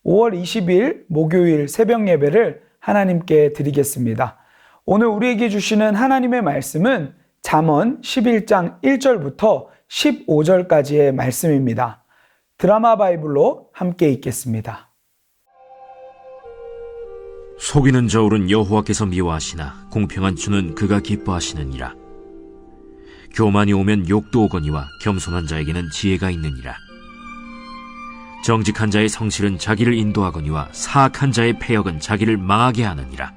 5월 20일 목요일 새벽 예배를 하나님께 드리겠습니다. 오늘 우리에게 주시는 하나님의 말씀은 잠언 11장 1절부터 15절까지의 말씀입니다. 드라마 바이블로 함께 읽겠습니다. 속이는 저울은 여호와께서 미워하시나 공평한 주는 그가 기뻐하시느니라. 교만이 오면 욕도 오거니와 겸손한 자에게는 지혜가 있느니라. 정직한 자의 성실은 자기를 인도하거니와 사악한 자의 패역은 자기를 망하게 하느니라.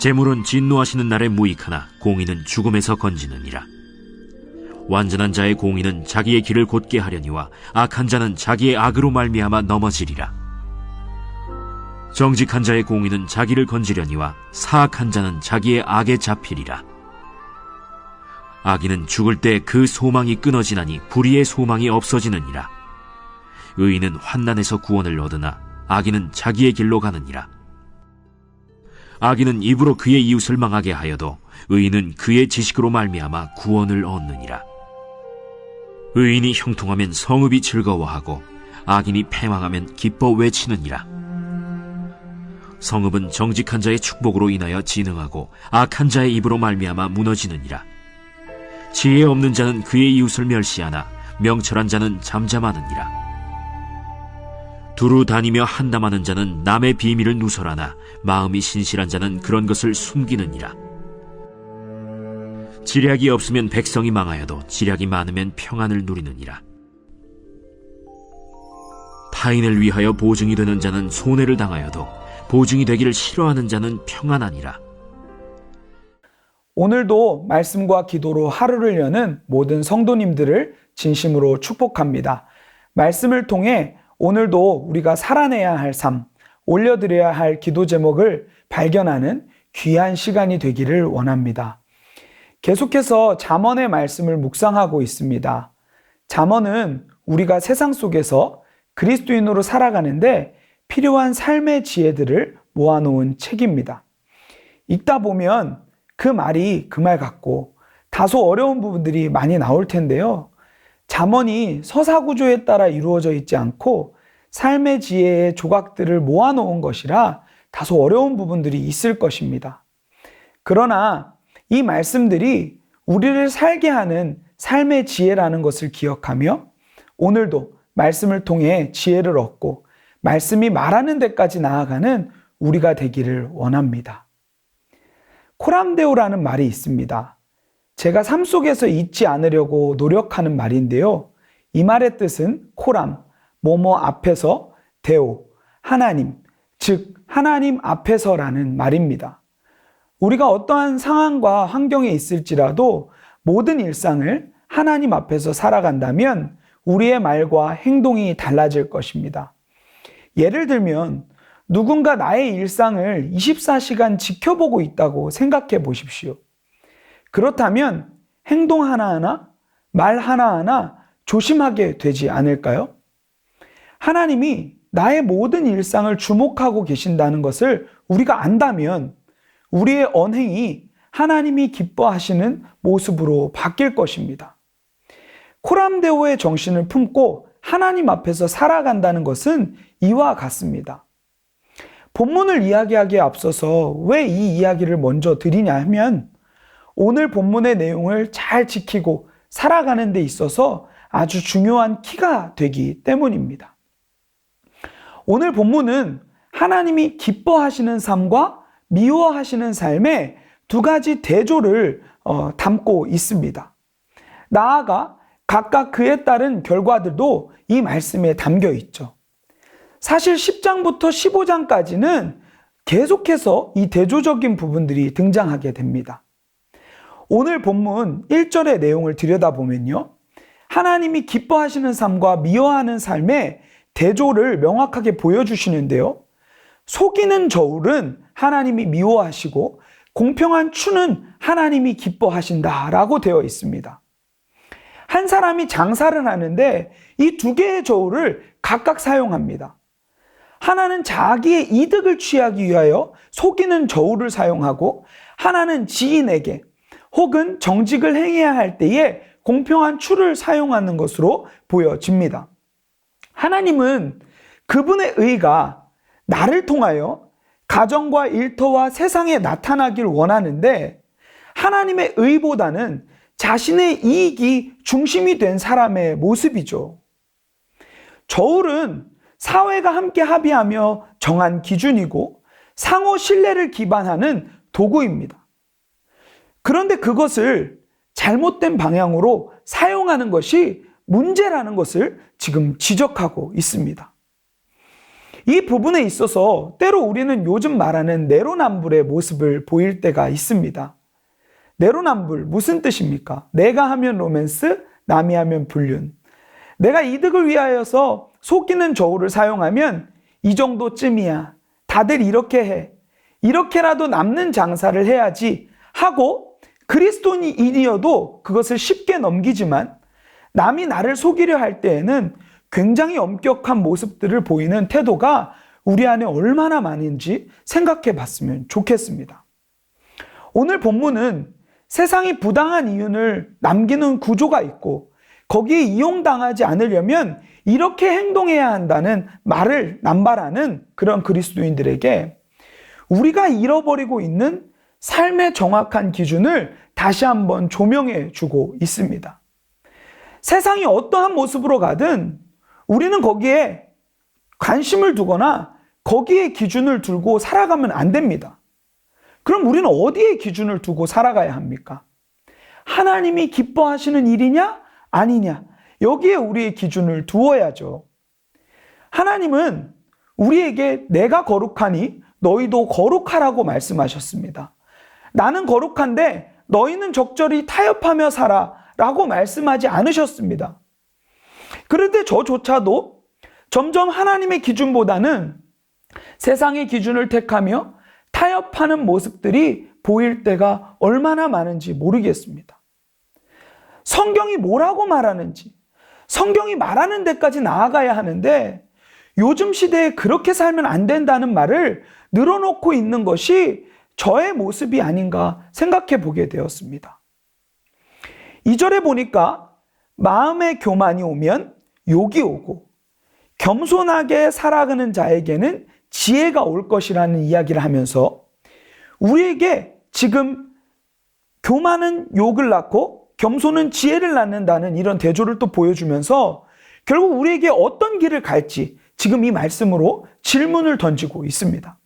재물은 진노하시는 날에 무익하나 공의는 죽음에서 건지느니라. 완전한 자의 공의는 자기의 길을 곧게 하려니와 악한 자는 자기의 악으로 말미암아 넘어지리라. 정직한 자의 공의는 자기를 건지려니와 사악한 자는 자기의 악에 잡히리라. 악인은 죽을 때 그 소망이 끊어지나니 불의의 소망이 없어지느니라. 의인은 환난에서 구원을 얻으나 악인은 자기의 길로 가느니라. 악인은 입으로 그의 이웃을 망하게 하여도 의인은 그의 지식으로 말미암아 구원을 얻느니라. 의인이 형통하면 성읍이 즐거워하고 악인이 패망하면 기뻐 외치느니라. 성읍은 정직한 자의 축복으로 인하여 진흥하고 악한 자의 입으로 말미암아 무너지느니라. 지혜 없는 자는 그의 이웃을 멸시하나 명철한 자는 잠잠하느니라. 두루 다니며 한담하는 자는 남의 비밀을 누설하나 마음이 신실한 자는 그런 것을 숨기느니라. 지략이 없으면 백성이 망하여도 지략이 많으면 평안을 누리느니라. 타인을 위하여 보증이 되는 자는 손해를 당하여도 보증이 되기를 싫어하는 자는 평안하니라. 오늘도 말씀과 기도로 하루를 여는 모든 성도님들을 진심으로 축복합니다. 말씀을 통해 오늘도 우리가 살아내야 할 삶, 올려드려야 할 기도 제목을 발견하는 귀한 시간이 되기를 원합니다. 계속해서 잠언의 말씀을 묵상하고 있습니다. 잠언은 우리가 세상 속에서 그리스도인으로 살아가는데 필요한 삶의 지혜들을 모아놓은 책입니다. 읽다 보면 그 말이 그 말 같고 다소 어려운 부분들이 많이 나올 텐데요. 잠언이 서사구조에 따라 이루어져 있지 않고 삶의 지혜의 조각들을 모아놓은 것이라 다소 어려운 부분들이 있을 것입니다. 그러나 이 말씀들이 우리를 살게 하는 삶의 지혜라는 것을 기억하며 오늘도 말씀을 통해 지혜를 얻고 말씀이 말하는 데까지 나아가는 우리가 되기를 원합니다. 코람데오라는 말이 있습니다. 제가 삶 속에서 잊지 않으려고 노력하는 말인데요. 이 말의 뜻은 코람, 뭐뭐 앞에서, 데오, 하나님, 즉 하나님 앞에서라는 말입니다. 우리가 어떠한 상황과 환경에 있을지라도 모든 일상을 하나님 앞에서 살아간다면 우리의 말과 행동이 달라질 것입니다. 예를 들면 누군가 나의 일상을 24시간 지켜보고 있다고 생각해 보십시오. 그렇다면 행동 하나하나, 말 하나하나 조심하게 되지 않을까요? 하나님이 나의 모든 일상을 주목하고 계신다는 것을 우리가 안다면 우리의 언행이 하나님이 기뻐하시는 모습으로 바뀔 것입니다. 코람데오의 정신을 품고 하나님 앞에서 살아간다는 것은 이와 같습니다. 본문을 이야기하기에 앞서서 왜 이 이야기를 먼저 드리냐 하면 오늘 본문의 내용을 잘 지키고 살아가는 데 있어서 아주 중요한 키가 되기 때문입니다. 오늘 본문은 하나님이 기뻐하시는 삶과 미워하시는 삶의 두 가지 대조를 담고 있습니다. 나아가 각각 그에 따른 결과들도 이 말씀에 담겨 있죠. 사실 10장부터 15장까지는 계속해서 이 대조적인 부분들이 등장하게 됩니다. 오늘 본문 1절의 내용을 들여다보면요. 하나님이 기뻐하시는 삶과 미워하는 삶의 대조를 명확하게 보여주시는데요. 속이는 저울은 하나님이 미워하시고 공평한 추는 하나님이 기뻐하신다라고 되어 있습니다. 한 사람이 장사를 하는데 이 두 개의 저울을 각각 사용합니다. 하나는 자기의 이득을 취하기 위하여 속이는 저울을 사용하고 하나는 지인에게 혹은 정직을 행해야 할 때에 공평한 추를 사용하는 것으로 보여집니다. 하나님은 그분의 의가 나를 통하여 가정과 일터와 세상에 나타나길 원하는데 하나님의 의보다는 자신의 이익이 중심이 된 사람의 모습이죠. 저울은 사회가 함께 합의하며 정한 기준이고 상호 신뢰를 기반하는 도구입니다. 그런데 그것을 잘못된 방향으로 사용하는 것이 문제라는 것을 지금 지적하고 있습니다. 이 부분에 있어서 때로 우리는 요즘 말하는 내로남불의 모습을 보일 때가 있습니다. 내로남불 무슨 뜻입니까? 내가 하면 로맨스, 남이 하면 불륜. 내가 이득을 위하여서 속이는 저울을 사용하면 이 정도쯤이야. 다들 이렇게 해. 이렇게라도 남는 장사를 해야지 하고 그리스도인이어도 그것을 쉽게 넘기지만 남이 나를 속이려 할 때에는 굉장히 엄격한 모습들을 보이는 태도가 우리 안에 얼마나 많은지 생각해 봤으면 좋겠습니다. 오늘 본문은 세상이 부당한 이윤을 남기는 구조가 있고 거기에 이용당하지 않으려면 이렇게 행동해야 한다는 말을 남발하는 그런 그리스도인들에게 우리가 잃어버리고 있는 삶의 정확한 기준을 다시 한번 조명해 주고 있습니다. 세상이 어떠한 모습으로 가든 우리는 거기에 관심을 두거나 거기에 기준을 두고 살아가면 안 됩니다. 그럼 우리는 어디에 기준을 두고 살아가야 합니까? 하나님이 기뻐하시는 일이냐? 아니냐? 여기에 우리의 기준을 두어야죠. 하나님은 우리에게 내가 거룩하니 너희도 거룩하라고 말씀하셨습니다. 나는 거룩한데 너희는 적절히 타협하며 살아 라고 말씀하지 않으셨습니다. 그런데 저조차도 점점 하나님의 기준보다는 세상의 기준을 택하며 타협하는 모습들이 보일 때가 얼마나 많은지 모르겠습니다. 성경이 뭐라고 말하는지, 성경이 말하는 데까지 나아가야 하는데 요즘 시대에 그렇게 살면 안 된다는 말을 늘어놓고 있는 것이 저의 모습이 아닌가 생각해 보게 되었습니다. 2절에 보니까 마음의 교만이 오면 욕이 오고 겸손하게 살아가는 자에게는 지혜가 올 것이라는 이야기를 하면서 우리에게 지금 교만은 욕을 낳고 겸손은 지혜를 낳는다는 이런 대조를 또 보여주면서 결국 우리에게 어떤 길을 갈지 지금 이 말씀으로 질문을 던지고 있습니다.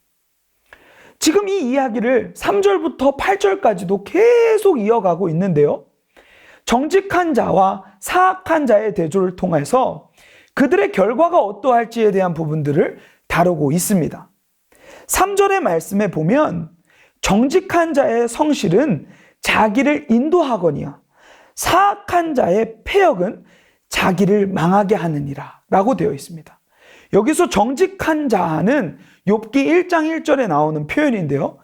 지금 이 이야기를 3절부터 8절까지도 계속 이어가고 있는데요. 정직한 자와 사악한 자의 대조를 통해서 그들의 결과가 어떠할지에 대한 부분들을 다루고 있습니다. 3절의 말씀에 보면 정직한 자의 성실은 자기를 인도하거니와 사악한 자의 패역은 자기를 망하게 하느니라 라고 되어 있습니다. 여기서 정직한 자는 욥기 1장 1절에 나오는 표현인데요.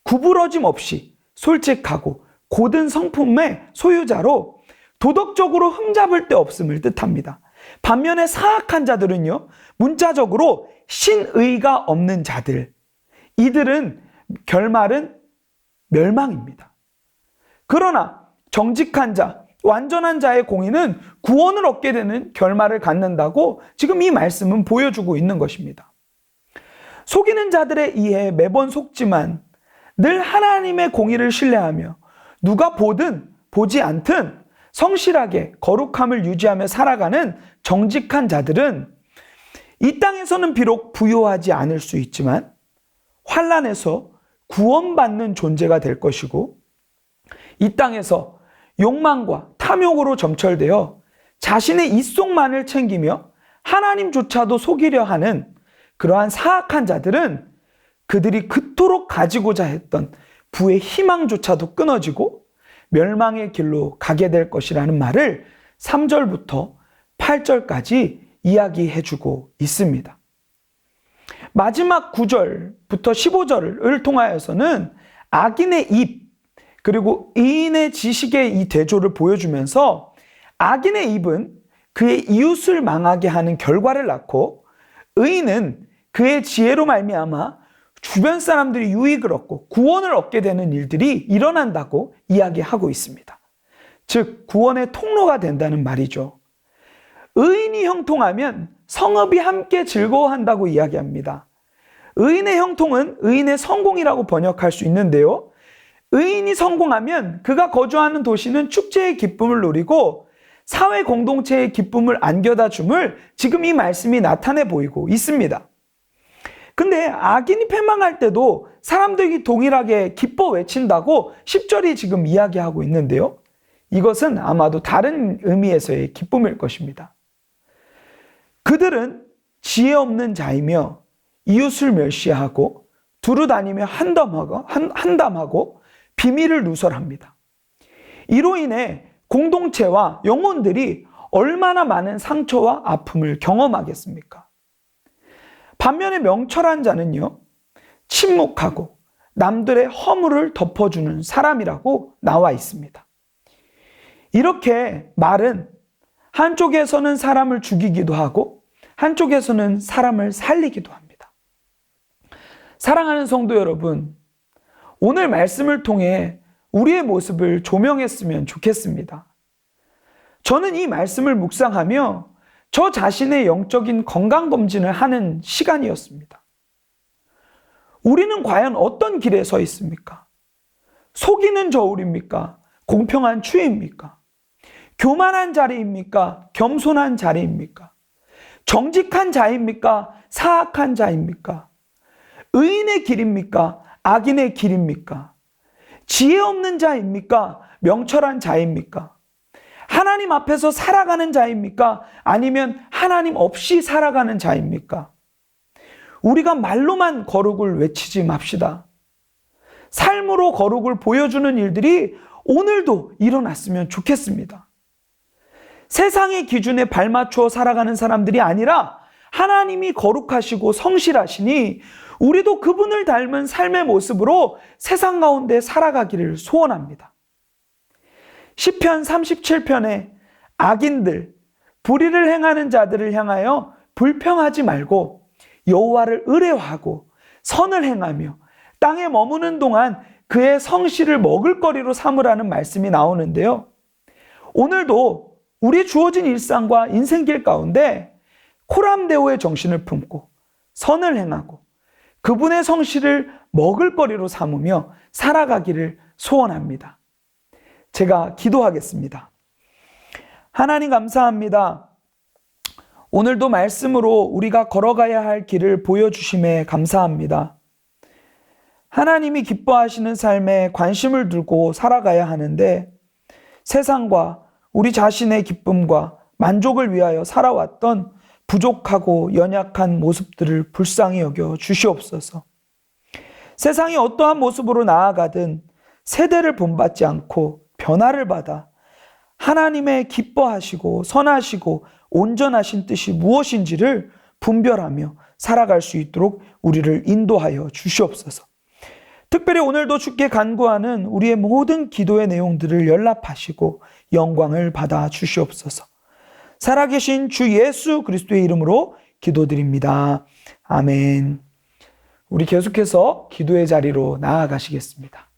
구부러짐 없이 솔직하고 고든 성품의 소유자로 도덕적으로 흠잡을 데 없음을 뜻합니다. 반면에 사악한 자들은요, 문자적으로 신의가 없는 자들, 이들은 결말은 멸망입니다. 그러나 정직한 자, 완전한 자의 공의는 구원을 얻게 되는 결말을 갖는다고 지금 이 말씀은 보여주고 있는 것입니다. 속이는 자들의 이해에 매번 속지만 늘 하나님의 공의를 신뢰하며 누가 보든 보지 않든 성실하게 거룩함을 유지하며 살아가는 정직한 자들은 이 땅에서는 비록 부요하지 않을 수 있지만 환난에서 구원받는 존재가 될 것이고 이 땅에서 욕망과 탐욕으로 점철되어 자신의 이속만을 챙기며 하나님조차도 속이려 하는 그러한 사악한 자들은 그들이 그토록 가지고자 했던 부의 희망조차도 끊어지고 멸망의 길로 가게 될 것이라는 말을 3절부터 8절까지 이야기해주고 있습니다. 마지막 9절부터 15절을 통하여서는 악인의 입 그리고 의인의 지식의 이 대조를 보여주면서 악인의 입은 그의 이웃을 망하게 하는 결과를 낳고 의인은 그의 지혜로 말미암아 주변 사람들이 유익을 얻고 구원을 얻게 되는 일들이 일어난다고 이야기하고 있습니다. 즉 구원의 통로가 된다는 말이죠. 의인이 형통하면 성읍이 함께 즐거워한다고 이야기합니다. 의인의 형통은 의인의 성공이라고 번역할 수 있는데요. 의인이 성공하면 그가 거주하는 도시는 축제의 기쁨을 누리고 사회 공동체의 기쁨을 안겨다 줌을 지금 이 말씀이 나타내 보이고 있습니다. 근데 악인이 패망할 때도 사람들이 동일하게 기뻐 외친다고 10절이 지금 이야기하고 있는데요. 이것은 아마도 다른 의미에서의 기쁨일 것입니다. 그들은 지혜 없는 자이며 이웃을 멸시하고 두루 다니며 한담하고 비밀을 누설합니다. 이로 인해 공동체와 영혼들이 얼마나 많은 상처와 아픔을 경험하겠습니까? 반면에 명철한 자는요, 침묵하고 남들의 허물을 덮어주는 사람이라고 나와 있습니다. 이렇게 말은 한쪽에서는 사람을 죽이기도 하고 한쪽에서는 사람을 살리기도 합니다. 사랑하는 성도 여러분, 오늘 말씀을 통해 우리의 모습을 조명했으면 좋겠습니다. 저는 이 말씀을 묵상하며 저 자신의 영적인 건강검진을 하는 시간이었습니다. 우리는 과연 어떤 길에 서 있습니까? 속이는 저울입니까? 공평한 추위입니까? 교만한 자리입니까? 겸손한 자리입니까? 정직한 자입니까? 사악한 자입니까? 의인의 길입니까? 악인의 길입니까? 지혜 없는 자입니까? 명철한 자입니까? 하나님 앞에서 살아가는 자입니까? 아니면 하나님 없이 살아가는 자입니까? 우리가 말로만 거룩을 외치지 맙시다. 삶으로 거룩을 보여주는 일들이 오늘도 일어났으면 좋겠습니다. 세상의 기준에 발맞춰 살아가는 사람들이 아니라 하나님이 거룩하시고 성실하시니 우리도 그분을 닮은 삶의 모습으로 세상 가운데 살아가기를 소원합니다. 시편 37편에 악인들, 불의를 행하는 자들을 향하여 불평하지 말고 여호와를 의뢰하고 선을 행하며 땅에 머무는 동안 그의 성실을 먹을거리로 삼으라는 말씀이 나오는데요. 오늘도 우리 주어진 일상과 인생길 가운데 코람데오의 정신을 품고 선을 행하고 그분의 성실을 먹을거리로 삼으며 살아가기를 소원합니다. 제가 기도하겠습니다. 하나님 감사합니다. 오늘도 말씀으로 우리가 걸어가야 할 길을 보여주심에 감사합니다. 하나님이 기뻐하시는 삶에 관심을 두고 살아가야 하는데 세상과 우리 자신의 기쁨과 만족을 위하여 살아왔던 부족하고 연약한 모습들을 불쌍히 여겨 주시옵소서. 세상이 어떠한 모습으로 나아가든 세대를 본받지 않고 변화를 받아 하나님의 기뻐하시고 선하시고 온전하신 뜻이 무엇인지를 분별하며 살아갈 수 있도록 우리를 인도하여 주시옵소서. 특별히 오늘도 주께 간구하는 우리의 모든 기도의 내용들을 연락하시고 영광을 받아 주시옵소서. 살아계신 주 예수 그리스도의 이름으로 기도드립니다. 아멘. 우리 계속해서 기도의 자리로 나아가시겠습니다.